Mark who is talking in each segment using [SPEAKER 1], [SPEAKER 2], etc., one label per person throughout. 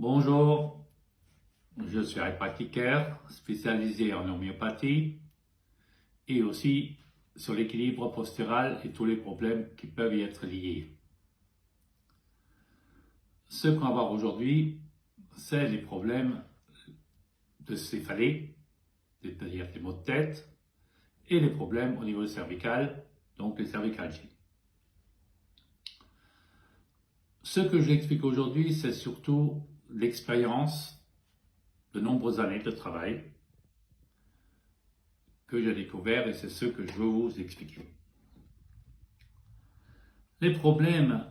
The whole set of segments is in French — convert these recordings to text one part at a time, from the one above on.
[SPEAKER 1] Bonjour, je suis chiropracteur spécialisé en homéopathie et aussi sur l'équilibre postural et tous les problèmes qui peuvent y être liés. Ce qu'on va voir aujourd'hui, c'est les problèmes de céphalée, c'est-à-dire les maux de tête, et les problèmes au niveau cervical, donc les cervicalgies. Ce que j'explique aujourd'hui, c'est surtout l'expérience de nombreuses années de travail que j'ai découvert et c'est ce que je veux vous expliquer. Les problèmes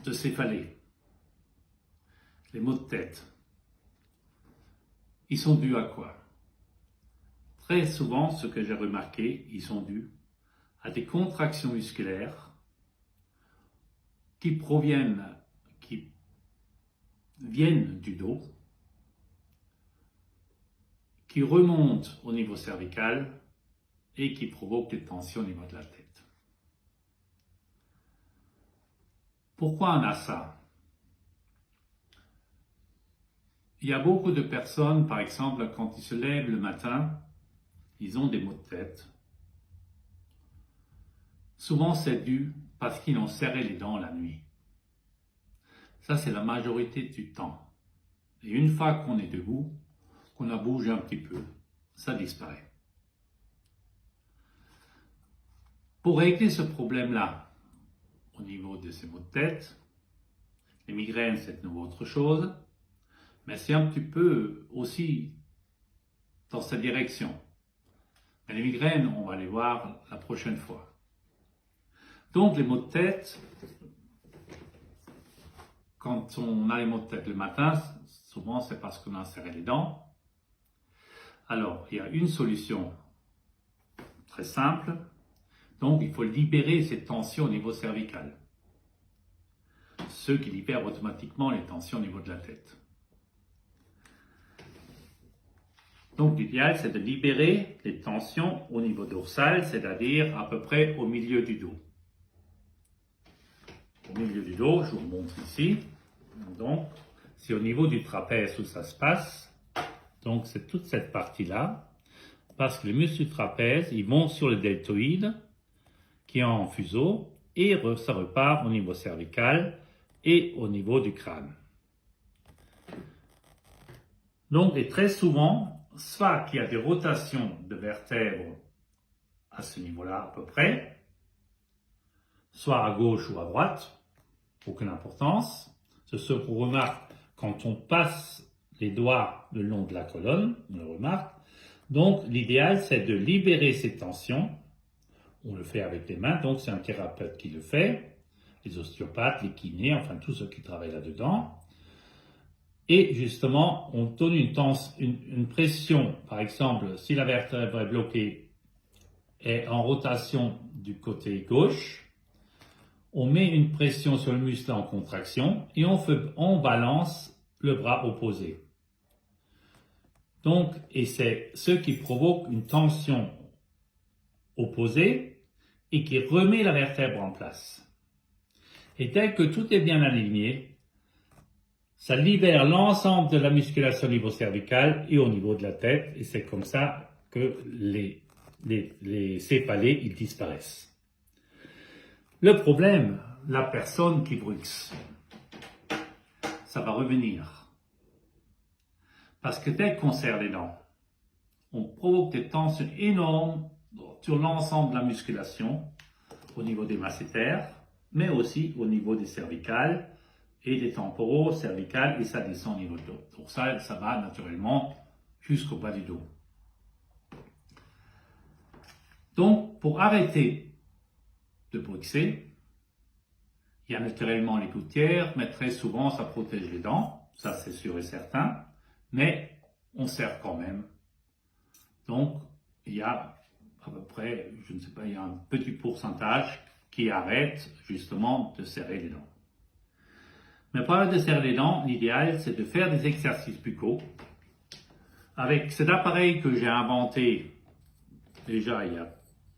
[SPEAKER 1] de céphalée, les maux de tête, ils sont dus à quoi? Très souvent, ce que j'ai remarqué, ils sont dus à des contractions musculaires qui viennent du dos, qui remontent au niveau cervical et qui provoquent des tensions au niveau de la tête. Pourquoi on a ça? Il y a beaucoup de personnes, par exemple, quand ils se lèvent le matin, ils ont des maux de tête. Souvent, c'est dû parce qu'ils ont serré les dents la nuit. Ça, c'est la majorité du temps. Et une fois qu'on est debout, qu'on a bougé un petit peu, ça disparaît. Pour régler ce problème-là, au niveau de ces maux de tête, les migraines, c'est une autre chose, mais c'est un petit peu aussi dans cette direction. Mais les migraines, on va les voir la prochaine fois. Donc, les maux de tête, quand on a les maux de tête le matin, souvent c'est parce qu'on a serré les dents. Alors, il y a une solution très simple. Donc, il faut libérer ces tensions au niveau cervical. Ce qui libère automatiquement les tensions au niveau de la tête. Donc, l'idéal, c'est de libérer les tensions au niveau dorsal, c'est-à-dire à peu près au milieu du dos. Au milieu du dos, je vous montre ici. Donc, c'est au niveau du trapèze où ça se passe. Donc, c'est toute cette partie-là. Parce que les muscles du trapèze, ils vont sur le deltoïde, qui est en fuseau, et ça repart au niveau cervical et au niveau du crâne. Donc, et très souvent, soit qu'il y a des rotations de vertèbres à ce niveau-là à peu près, soit à gauche ou à droite, aucune importance. C'est ce qu'on remarque quand on passe les doigts le long de la colonne, on le remarque. Donc, l'idéal, c'est de libérer ces tensions. On le fait avec les mains, donc c'est un thérapeute qui le fait, les ostéopathes, les kinés, enfin tous ceux qui travaillent là-dedans. Et justement, on donne une pression, par exemple, si la vertèbre est bloquée et en rotation du côté gauche, on met une pression sur le muscle en contraction et on balance le bras opposé. Donc, et c'est ce qui provoque une tension opposée et qui remet la vertèbre en place. Et dès que tout est bien aligné, ça libère l'ensemble de la musculation au niveau cervical et au niveau de la tête, et c'est comme ça que les céphalées, ils disparaissent. Le problème, la personne qui bruxe, ça va revenir. Parce que dès qu'on serre les dents, on provoque des tensions énormes sur l'ensemble de la musculation, au niveau des masséters, mais aussi au niveau des cervicales et des temporaux cervicales, et ça descend au niveau dorsal, ça va naturellement jusqu'au bas du dos. Donc, pour arrêter de bruxer, il y a naturellement les gouttières, mais très souvent ça protège les dents, ça c'est sûr et certain, mais on serre quand même. Donc, il y a à peu près, je ne sais pas, il y a un petit pourcentage qui arrête justement de serrer les dents. Mais pour arrêter de serrer les dents, l'idéal c'est de faire des exercices buccaux avec cet appareil que j'ai inventé déjà il y a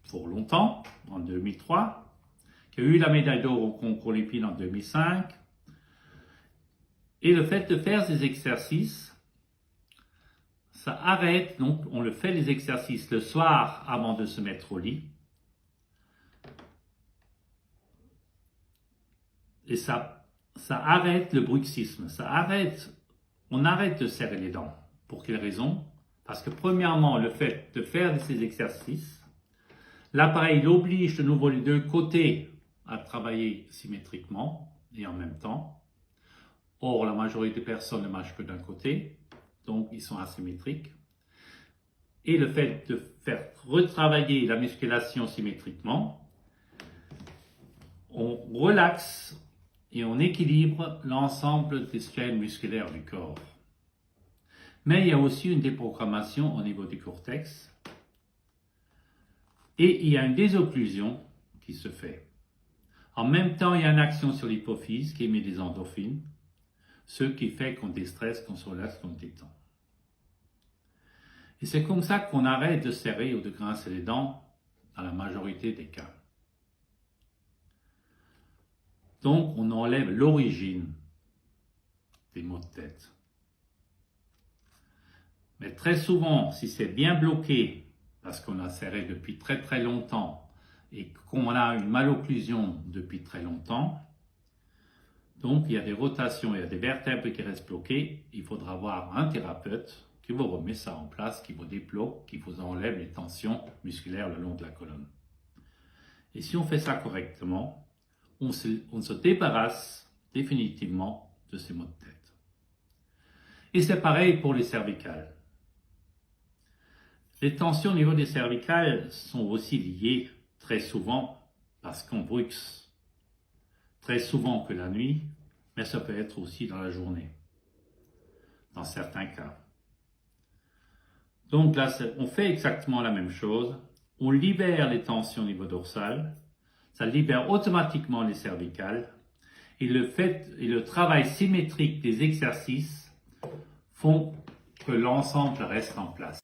[SPEAKER 1] fort longtemps, en 2003, qui a eu la médaille d'or au concours Lépine en 2005. Et le fait de faire ces exercices, ça arrête, donc on le fait les exercices le soir avant de se mettre au lit. Et ça arrête le bruxisme, on arrête de serrer les dents. Pour quelle raison? Parce que premièrement, le fait de faire ces exercices, l'appareil oblige de nouveau les deux côtés à travailler symétriquement et en même temps. Or, la majorité des personnes ne marchent que d'un côté, donc ils sont asymétriques. Et le fait de faire retravailler la musculation symétriquement, on relaxe et on équilibre l'ensemble des chaînes musculaires du corps. Mais il y a aussi une déprogrammation au niveau du cortex et il y a une désocclusion qui se fait. En même temps, il y a une action sur l'hypophyse qui émet des endorphines, ce qui fait qu'on déstresse, qu'on se relaxe, qu'on détend. Et c'est comme ça qu'on arrête de serrer ou de grincer les dents dans la majorité des cas. Donc, on enlève l'origine des maux de tête. Mais très souvent, si c'est bien bloqué, parce qu'on a serré depuis très très longtemps et qu'on a une malocclusion depuis très longtemps, donc il y a des rotations, il y a des vertèbres qui restent bloquées, il faudra avoir un thérapeute qui vous remet ça en place, qui vous débloque, qui vous enlève les tensions musculaires le long de la colonne. Et si on fait ça correctement, on se débarrasse définitivement de ces maux de tête. Et c'est pareil pour les cervicales. Les tensions au niveau des cervicales sont aussi liées très souvent parce qu'on bruxe très souvent que la nuit, mais ça peut être aussi dans la journée, dans certains cas. Donc là, on fait exactement la même chose. On libère les tensions au niveau dorsal, ça libère automatiquement les cervicales, et le travail symétrique des exercices font que l'ensemble reste en place.